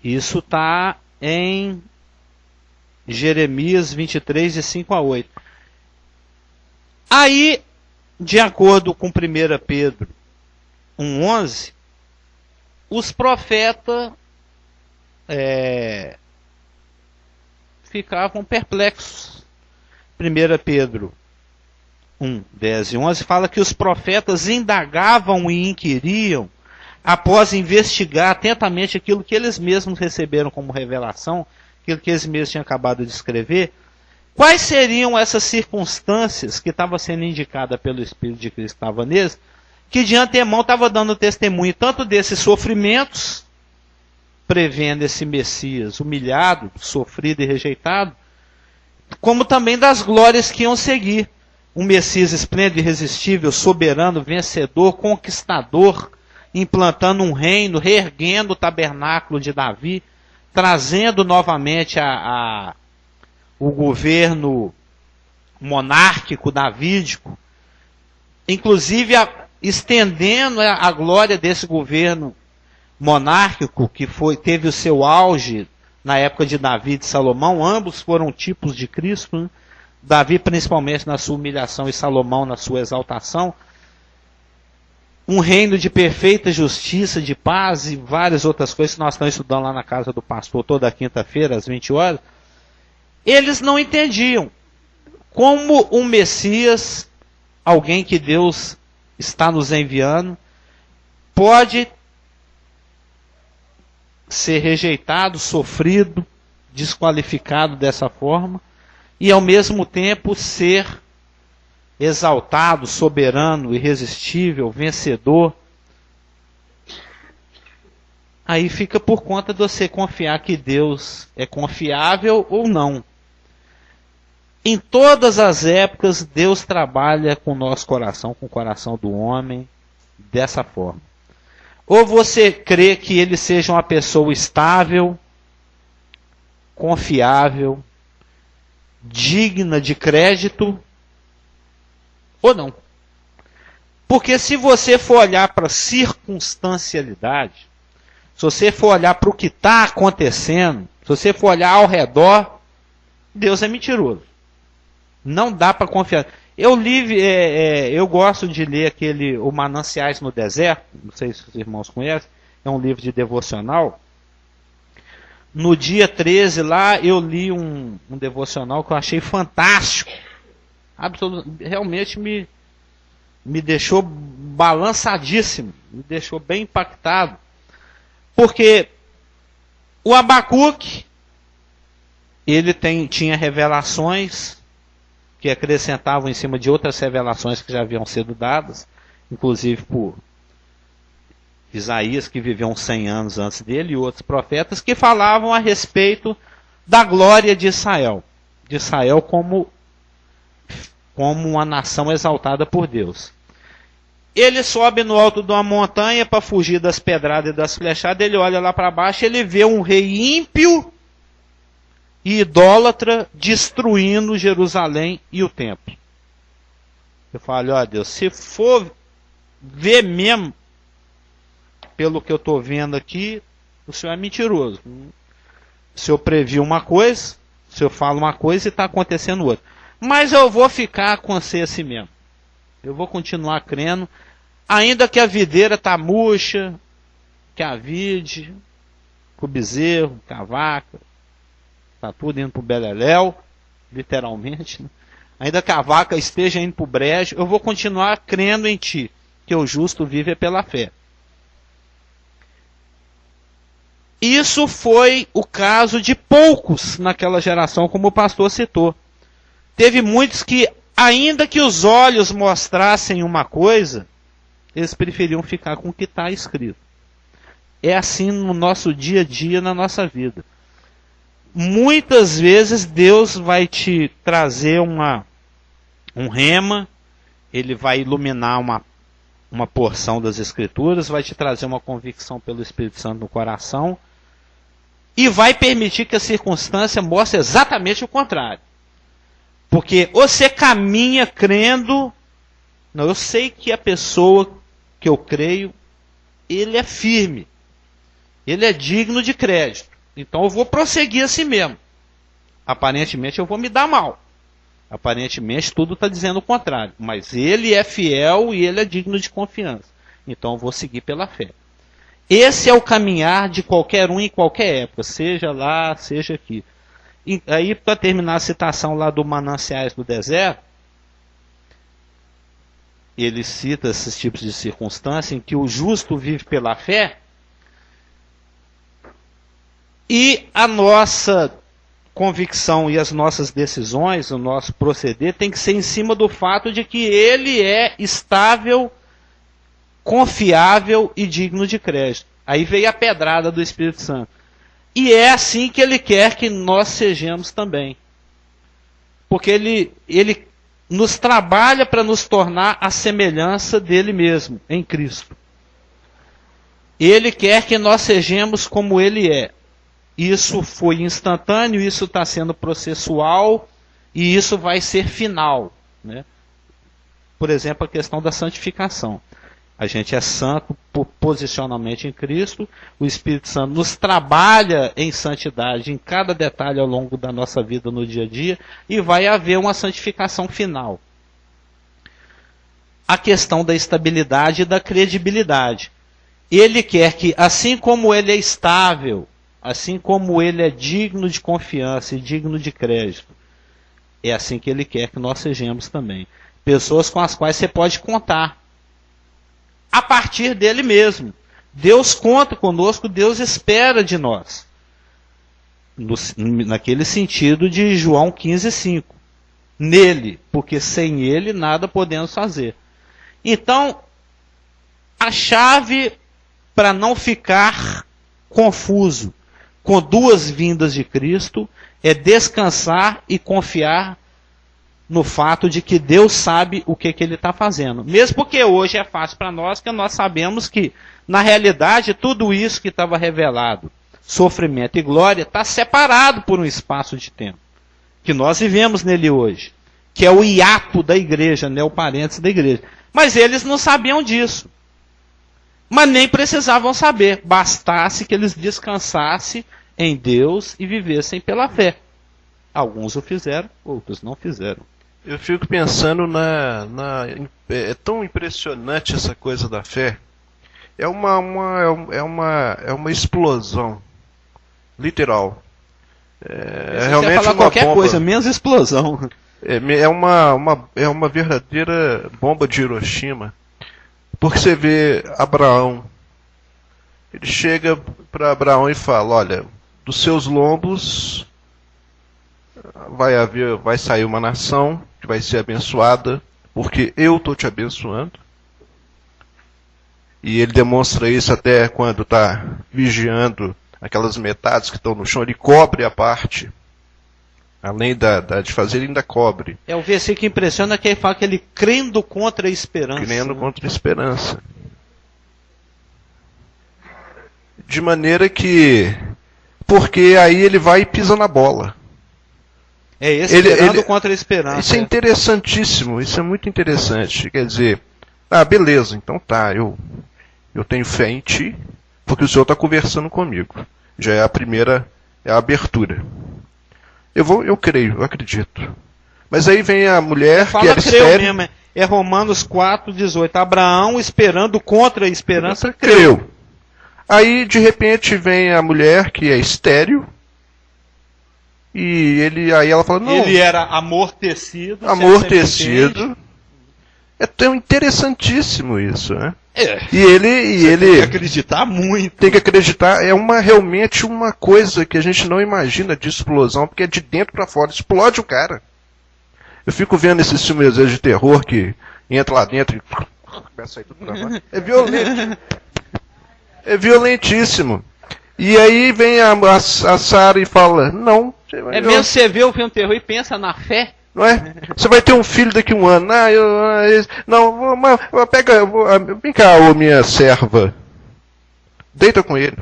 [SPEAKER 1] Isso está em Jeremias 23, de 5 a 8. Aí, de acordo com 1 Pedro 1,11, os profetas ficavam perplexos. 1 Pedro 1, 10 e 11 fala que os profetas indagavam e inquiriam após investigar atentamente aquilo que eles mesmos receberam como revelação, aquilo que eles mesmos tinham acabado de escrever. Quais seriam essas circunstâncias que estavam sendo indicadas pelo Espírito de Cristo que estava neles, que de antemão estava dando testemunho tanto desses sofrimentos, prevendo esse Messias humilhado, sofrido e rejeitado, como também das glórias que iam seguir. Um Messias esplêndido, irresistível, soberano, vencedor, conquistador, implantando um reino, reerguendo o tabernáculo de Davi, trazendo novamente o governo monárquico davídico, inclusive estendendo a glória desse governo monárquico, que teve o seu auge na época de Davi e de Salomão. Ambos foram tipos de Cristo, né? Davi principalmente na sua humilhação e Salomão na sua exaltação. Um reino de perfeita justiça, de paz e várias outras coisas que nós estamos estudando lá na casa do pastor toda quinta-feira às 20 horas. Eles não entendiam como um Messias, alguém que Deus está nos enviando, pode ser rejeitado, sofrido, desqualificado dessa forma, e ao mesmo tempo ser exaltado, soberano, irresistível, vencedor. Aí fica por conta de você confiar que Deus é confiável ou não. Em todas as épocas, Deus trabalha com o nosso coração, com o coração do homem, dessa forma. Ou você crê que ele seja uma pessoa estável, confiável, digna de crédito, ou não. Porque se você for olhar para a circunstancialidade, se você for olhar para o que está acontecendo, se você for olhar ao redor, Deus é mentiroso. Não dá para confiar. Eu gosto de ler o Mananciais no Deserto, não sei se os irmãos conhecem, é um livro de devocional. No dia 13 lá, eu li um devocional que eu achei fantástico. Realmente me deixou balançadíssimo, me deixou bem impactado. Porque o Abacuque, ele tinha revelações que acrescentavam em cima de outras revelações que já haviam sido dadas, inclusive por Isaías, que viveu uns 100 anos antes dele, e outros profetas, que falavam a respeito da glória de Israel como uma nação exaltada por Deus. Ele sobe no alto de uma montanha para fugir das pedradas e das flechadas, ele olha lá para baixo, ele vê um rei ímpio e idólatra destruindo Jerusalém e o templo. Eu falo, ó Deus, se for ver mesmo, pelo que eu estou vendo aqui, o Senhor é mentiroso. O Senhor previu uma coisa, o Senhor fala uma coisa e está acontecendo outra. Mas eu vou ficar com você assim mesmo. Eu vou continuar crendo, ainda que a videira está murcha, que a vide, que o bezerro, que a vaca, está tudo indo para o beleléu, literalmente, né? Ainda que a vaca esteja indo para o brejo, eu vou continuar crendo em ti, que o justo vive pela fé. Isso foi o caso de poucos naquela geração, como o pastor citou. Teve muitos que, ainda que os olhos mostrassem uma coisa, eles preferiam ficar com o que está escrito. É assim no nosso dia a dia, na nossa vida. Muitas vezes Deus vai te trazer um rema, Ele vai iluminar uma porção das Escrituras, vai te trazer uma convicção pelo Espírito Santo no coração, e vai permitir que a circunstância mostre exatamente o contrário. Porque você caminha crendo, não, eu sei que a pessoa que eu creio, ele é firme, ele é digno de crédito, então eu vou prosseguir assim mesmo. Aparentemente eu vou me dar mal, aparentemente tudo está dizendo o contrário, mas ele é fiel e ele é digno de confiança, então eu vou seguir pela fé. Esse é o caminhar de qualquer um em qualquer época, seja lá, seja aqui. E aí, para terminar a citação lá do Mananciais do Deserto, ele cita esses tipos de circunstância em que o justo vive pela fé, e a nossa convicção e as nossas decisões, o nosso proceder, tem que ser em cima do fato de que ele é estável, confiável e digno de crédito. Aí veio a pedrada do Espírito Santo. E é assim que ele quer que nós sejamos também. Porque ele nos trabalha para nos tornar a semelhança dele mesmo, em Cristo. Ele quer que nós sejamos como ele é. Isso foi instantâneo, isso está sendo processual, e isso vai ser final, né? Por exemplo, a questão da santificação. A gente é santo posicionalmente em Cristo, o Espírito Santo nos trabalha em santidade em cada detalhe ao longo da nossa vida no dia a dia, e vai haver uma santificação final. A questão da estabilidade e da credibilidade. Ele quer que, assim como ele é estável, assim como ele é digno de confiança e digno de crédito, é assim que ele quer que nós sejamos também. Pessoas com as quais você pode contar. A partir dele mesmo. Deus conta conosco, Deus espera de nós. Naquele sentido de João 15,5. Nele, porque sem ele nada podemos fazer. Então, a chave para não ficar confuso com duas vindas de Cristo é descansar e confiar no fato de que Deus sabe o que ele está fazendo. Mesmo porque hoje é fácil para nós, que nós sabemos que, na realidade, tudo isso que estava revelado, sofrimento e glória, está separado por um espaço de tempo, que nós vivemos nele hoje, que é o hiato da igreja, né, o parênteses da igreja. Mas eles não sabiam disso. Mas nem precisavam saber, bastasse que eles descansassem em Deus e vivessem pela fé. Alguns o fizeram, outros não fizeram.
[SPEAKER 2] Eu fico pensando é tão impressionante essa coisa da fé. É uma explosão, literal.
[SPEAKER 1] Você
[SPEAKER 2] Realmente
[SPEAKER 1] falar
[SPEAKER 2] uma
[SPEAKER 1] qualquer
[SPEAKER 2] bomba.
[SPEAKER 1] coisa, menos explosão.
[SPEAKER 2] É uma verdadeira bomba de Hiroshima. Porque você vê Abraão. Ele chega para Abraão e fala: olha, dos seus lombos vai sair uma nação que vai ser abençoada, porque eu estou te abençoando. E ele demonstra isso até quando está vigiando aquelas metades que estão no chão. Ele cobre a parte. Além de fazer, ele ainda cobre.
[SPEAKER 1] É o versículo que impressiona que ele fala que ele crendo contra a esperança.
[SPEAKER 2] Crendo contra a esperança. De maneira que... Porque aí ele vai e pisa na bola.
[SPEAKER 1] É esperando contra a esperança.
[SPEAKER 2] Isso é interessantíssimo, isso é muito interessante. Quer dizer, beleza, então tá, eu tenho fé em ti, porque o Senhor está conversando comigo. Já é a primeira, é a abertura. Eu creio, eu acredito. Mas aí vem a mulher que era estéril.
[SPEAKER 1] Mesmo, é Romanos 4:18. Abraão, esperando contra a esperança,
[SPEAKER 2] creu. Aí, de repente, vem a mulher que é estéril. E aí ela fala, não.
[SPEAKER 1] Ele era amortecido.
[SPEAKER 2] Amortecido. É tão interessantíssimo isso, né? E ele
[SPEAKER 1] tem que acreditar muito.
[SPEAKER 2] Tem que acreditar. É realmente uma coisa que a gente não imagina de explosão, porque é de dentro para fora. Explode o cara. Eu fico vendo esses filmes às vezes de terror que entra lá dentro e começa a sair tudo pra fora. É violento. É violentíssimo. E aí vem a Sara e fala, não.
[SPEAKER 1] Mesmo você vê o filme terror e pensa na fé.
[SPEAKER 2] Não é? Você vai ter um filho daqui a um ano. Vem cá, ô minha serva. Deita com ele.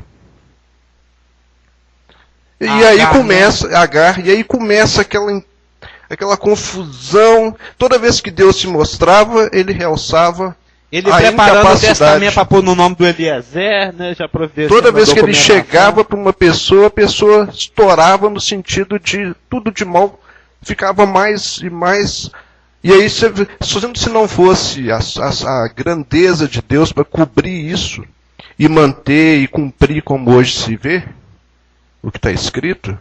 [SPEAKER 2] E aí começa, Agar, e aí começa aquela confusão. Toda vez que Deus se mostrava, ele realçava
[SPEAKER 1] ele
[SPEAKER 2] a
[SPEAKER 1] preparando o
[SPEAKER 2] incapacidade.
[SPEAKER 1] testamento para pôr no nome do Eliezer, né? Já
[SPEAKER 2] toda vez que ele chegava para uma pessoa, a pessoa estourava no sentido de tudo de mal. Ficava mais e mais. E aí, se não fosse a grandeza de Deus para cobrir isso, e manter e cumprir como hoje se vê, o que está escrito,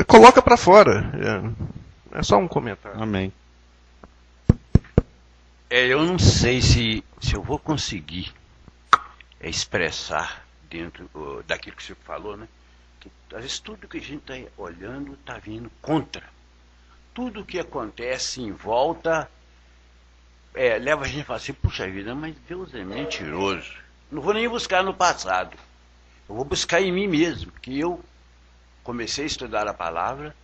[SPEAKER 2] coloca para fora. É só um comentário.
[SPEAKER 1] Amém.
[SPEAKER 4] Eu não sei se eu vou conseguir expressar dentro daquilo que você falou, né? Às vezes tudo que a gente está olhando está vindo contra. Tudo que acontece em volta leva a gente a falar assim, puxa vida, mas Deus é mentiroso. Não vou nem buscar no passado. Eu vou buscar em mim mesmo, que eu comecei a estudar a palavra,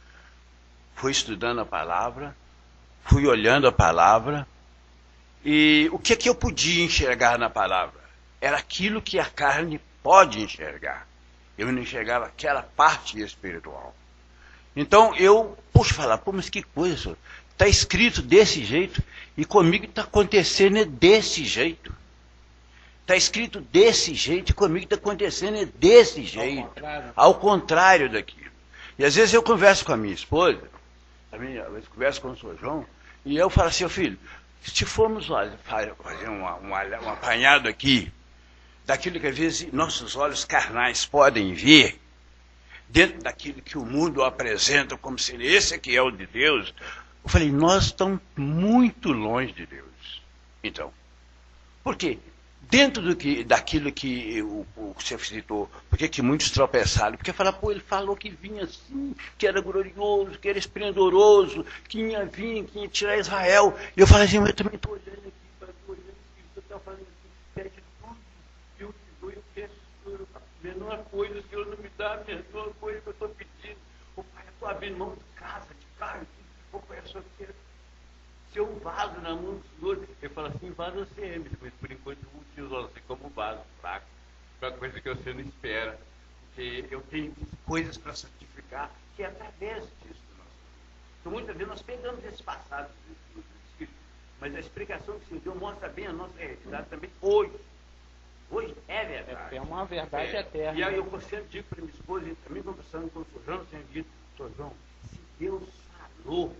[SPEAKER 4] fui estudando a palavra, fui olhando a palavra, e o que eu podia enxergar na palavra? Era aquilo que a carne pode enxergar. Eu não enxergava aquela parte espiritual. Então eu, falar, mas que coisa, senhor? Está escrito desse jeito, e comigo está acontecendo desse jeito. Está escrito desse jeito, e comigo está acontecendo desse jeito. Ao contrário daquilo. E às vezes eu converso com a minha esposa, eu converso com o senhor João, e eu falo assim, filho, se formos fazer um apanhado aqui, daquilo que às vezes nossos olhos carnais podem ver, dentro daquilo que o mundo apresenta como se esse aqui é o de Deus, eu falei, nós estamos muito longe de Deus. Então, por quê? Dentro daquilo que o você citou, por que muitos tropeçaram? Porque ele falou que vinha assim, que era glorioso, que era esplendoroso, que ia vir, que ia tirar Israel. E eu falei assim, mas eu também estou olhando aqui, você está falando assim, pede tudo. Eu peço a menor coisa, o Senhor não me dá a menor coisa que eu estou pedindo. O Pai, eu estou abrindo mão de casa, de carro, o Pai, eu só quero ser um vaso na mão do Senhor. Ele fala assim, vaso você é, mas por enquanto eu vou te usar assim como vaso fraco, para coisa que você não espera. Porque eu tenho coisas para santificar, que é através disso. Então muitas vezes nós pegamos esse passado do Espírito, mas a explicação que se deu mostra bem a nossa realidade também hoje. Hoje é verdade.
[SPEAKER 1] É uma verdade eterna.
[SPEAKER 4] E aí eu sempre digo para minha esposa, e também conversando com o Sr. João, eu sempre digo, Sr. João, se Deus sabe
[SPEAKER 5] falou,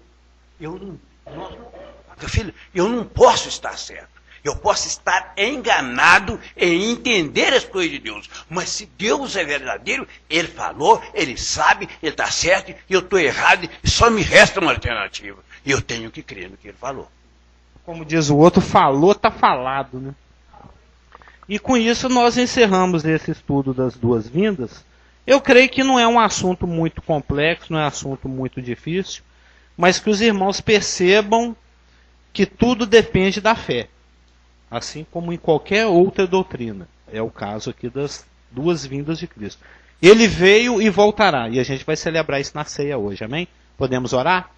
[SPEAKER 5] filho, eu não posso estar certo. Eu posso estar enganado em entender as coisas de Deus. Mas se Deus é verdadeiro, Ele falou, Ele sabe, Ele está certo, e eu estou errado, e só me resta uma alternativa. E eu tenho que crer no que Ele falou.
[SPEAKER 1] Como diz o outro, falou, tá falado, né? E com isso nós encerramos esse estudo das duas vindas. Eu creio que não é um assunto muito complexo, não é um assunto muito difícil, mas que os irmãos percebam que tudo depende da fé. Assim como em qualquer outra doutrina. É o caso aqui das duas vindas de Cristo. Ele veio e voltará. E a gente vai celebrar isso na ceia hoje. Amém? Podemos orar?